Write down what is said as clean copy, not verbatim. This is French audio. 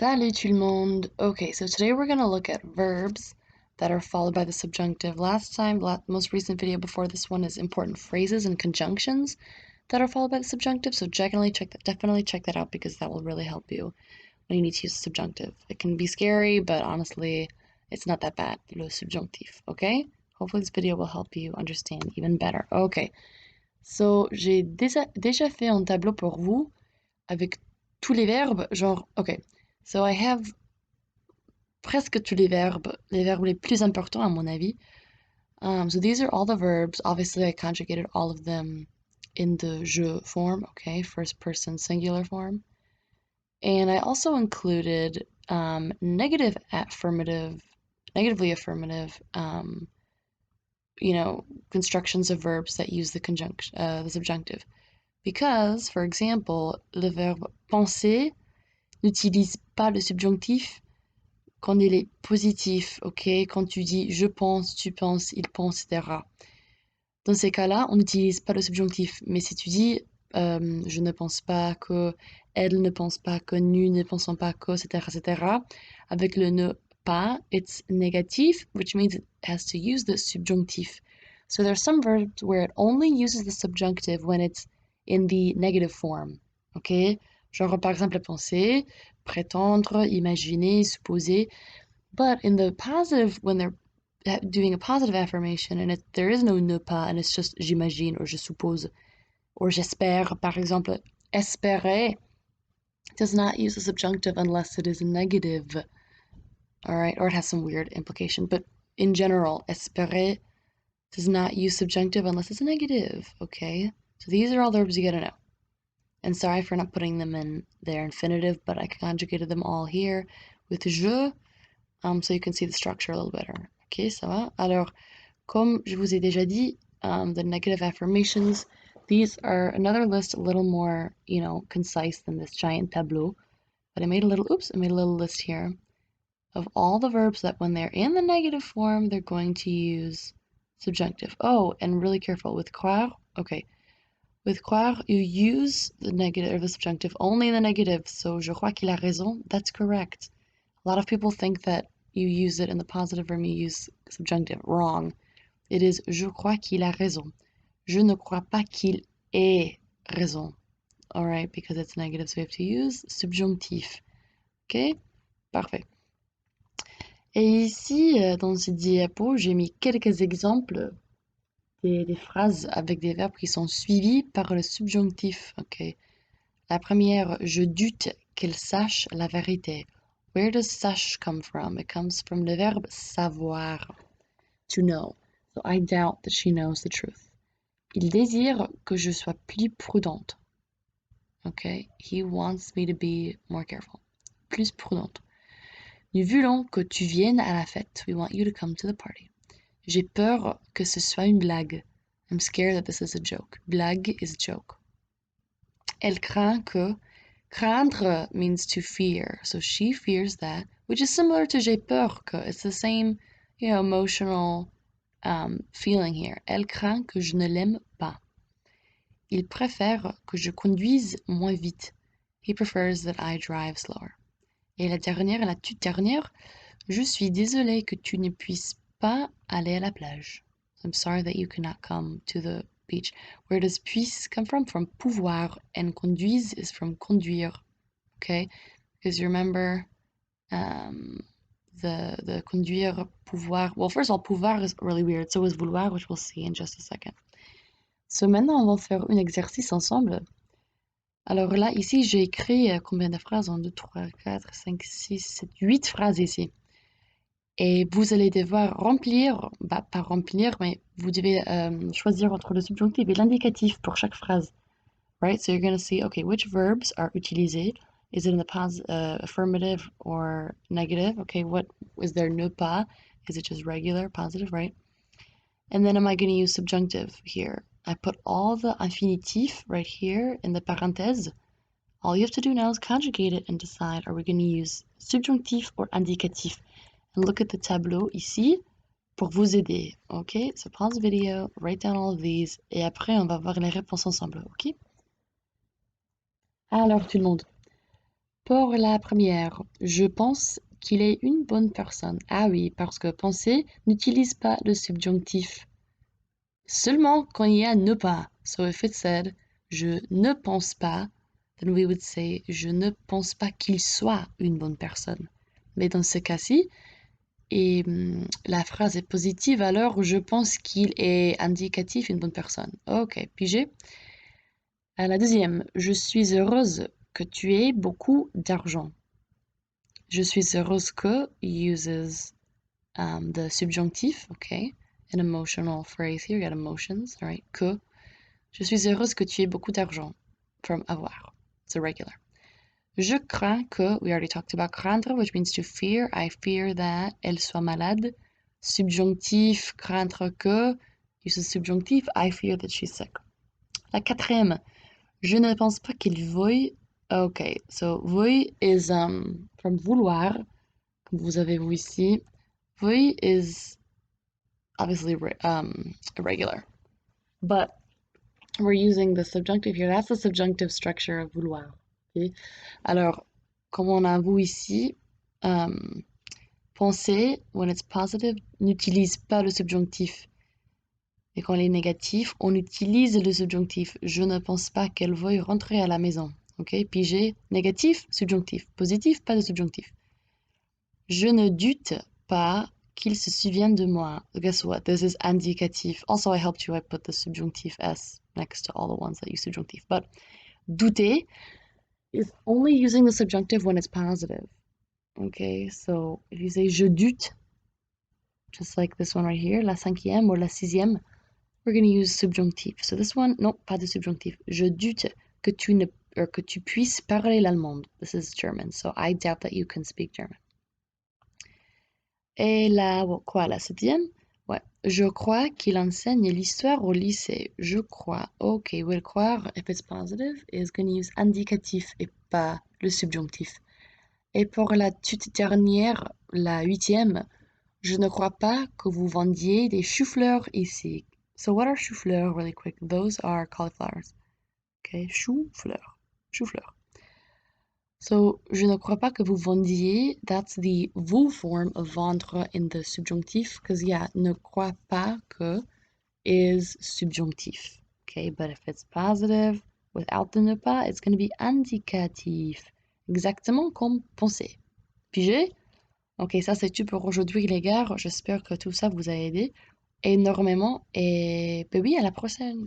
Salut tout le monde! Okay, so today we're going to look at verbs that are followed by the subjunctive. Last time, most recent video before this one is important phrases and conjunctions that are followed by the subjunctive, so definitely check that out because that will really help you when you need to use the subjunctive. It can be scary, but honestly, it's not that bad, le subjonctif, okay? Hopefully this video will help you understand even better. Okay, so j'ai déjà fait un tableau pour vous avec tous les verbes, genre, okay. So I have presque tous les verbes les plus importants à mon avis. So these are all the verbs. Obviously, I conjugated all of them in the je form, okay, first person singular form. And I also included negatively affirmative, constructions of verbs that use the subjunctive. Because, for example, le verbe penser n'utilise pas le subjonctif quand il est positif, ok? Quand tu dis je pense, tu penses, il pense, etc. Dans ces cas-là, on n'utilise pas le subjonctif. Mais si tu dis je ne pense pas que, elle ne pense pas que, nous ne pensons pas que, etc., avec le ne pas, it's negative, which means it has to use the subjunctif. So there are some verbs where it only uses the subjunctive when it's in the negative form, ok? Genre par exemple penser, prétendre, imaginer, supposer. But in the positive, when they're doing a positive affirmation and there is no ne pas and it's just j'imagine or je suppose or j'espère, par exemple, espérer does not use the subjunctive unless it is negative, all right, or it has some weird implication. But in general, espérer does not use subjunctive unless it's negative, okay? So these are all the verbs you gotta know. And sorry for not putting them in their infinitive, but I conjugated them all here with je, so you can see the structure a little better. Ok, ça va? Alors, comme je vous ai déjà dit, the negative affirmations, these are another list a little more, concise than this giant tableau. But I made a little list here of all the verbs that when they're in the negative form, they're going to use subjunctive. Oh, and really careful with croire. Okay. With croire, you use the negative or the subjunctive only in the negative. So, je crois qu'il a raison. That's correct. A lot of people think that you use it in the positive form, you use subjunctive. Wrong. It is je crois qu'il a raison. Je ne crois pas qu'il ait raison. All right, because it's negative, so we have to use subjonctif. Ok? Parfait. Et ici, dans ce diapo, j'ai mis quelques exemples des phrases avec des verbes qui sont suivis par le subjonctif. Ok? La première, je doute qu'elle sache la vérité. Where does sache come from? It comes from the verb savoir, to know. So I doubt that she knows the truth. Il désire que je sois plus prudente. Okay, he wants me to be more careful. Plus prudente. Nous voulons que tu viennes à la fête. We want you to come to the party. J'ai peur que ce soit une blague. I'm scared that this is a joke. Blague is a joke. Elle craint que. Craindre means to fear. So she fears that, which is similar to j'ai peur que. It's the same, emotional feeling here. Elle craint que je ne l'aime pas. Il préfère que je conduise moins vite. He prefers that I drive slower. Et la toute dernière, je suis désolée que tu ne puisses pas aller à la plage. I'm sorry that you cannot come to the beach. Where does puisse come from? From pouvoir, and conduise is from conduire. Okay, because you remember the conduire, pouvoir. Well, first of all, pouvoir is really weird. So is vouloir, which we'll see in just a second. So maintenant, on va faire un exercice ensemble. Alors là, ici, j'ai écrit combien de phrases? 1, 2, 3, 4, 5, 6, 7, 8 phrases ici. Et vous allez devoir remplir, pas remplir, mais vous devez choisir entre le subjonctif et l'indicatif pour chaque phrase. Right? So you're going to see, okay, which verbs are utilisés? Is it in the affirmative or negative? Okay, what is there ne pas? Is it just regular, positive, right? And then am I going to use subjunctive here? I put all the infinitif right here in the parenthèse. All you have to do now is conjugate it and decide, are we going to use subjonctif or indicatif? And look at the tableau ici pour vous aider. Okay, so pause the video, write down all of these, et après on va voir les réponses ensemble, ok? Alors tout le monde, Pour la première, je pense qu'il est une bonne personne. Ah oui, parce que penser n'utilise pas le subjonctif. Seulement quand il y a ne pas. So if it said je ne pense pas, then we would say je ne pense pas qu'il soit une bonne personne. Mais dans ce cas-ci, et la phrase est positive, alors je pense qu'il est indicatif une bonne personne. Ok, pigé. À la deuxième, je suis heureuse que tu aies beaucoup d'argent. Je suis heureuse que uses the subjonctif, okay? An emotional phrase here, you got emotions, right? Que. Je suis heureuse que tu aies beaucoup d'argent. From avoir. It's a regular. Je crains que, we already talked about craindre, which means to fear. I fear that elle soit malade. Subjonctif, craindre que. Uses subjonctif, I fear that she's sick. La quatrième, je ne pense pas qu'il veuille. Okay, so veuille is from vouloir, comme vous avez vu ici. Veuille is obviously irregular, but we're using the subjunctive here. That's the subjunctive structure of vouloir. Okay? Alors, comme on a vu ici, penser, when it's positive, n'utilise pas le subjonctif. Et quand il est négatif, on utilise le subjonctif. Je ne pense pas qu'elle veuille rentrer à la maison. Ok? Pigé, négatif, subjonctif. Positif, pas de subjonctif. Je ne doute pas qu'il se souvienne de moi. Guess what? This is indicatif. Also, I helped you. I put the subjunctive S next to all the ones that use subjunctive. But douter is only using the subjunctive when it's positive. Okay, so if you say je doute, just like this one right here, la cinquième or la sixième, we're going to use subjonctif. So this one, non, pas de subjonctif. Je doute que tu puisses parler l'allemand. This is German, so I doubt that you can speak German. Et la septième? Ouais. Je crois qu'il enseigne l'histoire au lycée. Je crois. Ok, will croire, if it's positive, is going to use indicatif et pas le subjonctif. Et pour la toute dernière, la huitième, je ne crois pas que vous vendiez des choux-fleurs ici. So what are choux-fleurs, really quick? Those are cauliflowers. Okay, choux-fleurs. Choux-fleurs. So, je ne crois pas que vous vendiez. That's the vous form of vendre in the subjunctif. Because, yeah, ne crois pas que is subjunctif. Okay, but if it's positive, without the ne pas, it's going to be indicatif. Exactement comme penser. Pigé? Ok, ça c'est tout pour aujourd'hui, les gars. J'espère que tout ça vous a aidé énormément. Et, ben oui, à la prochaine.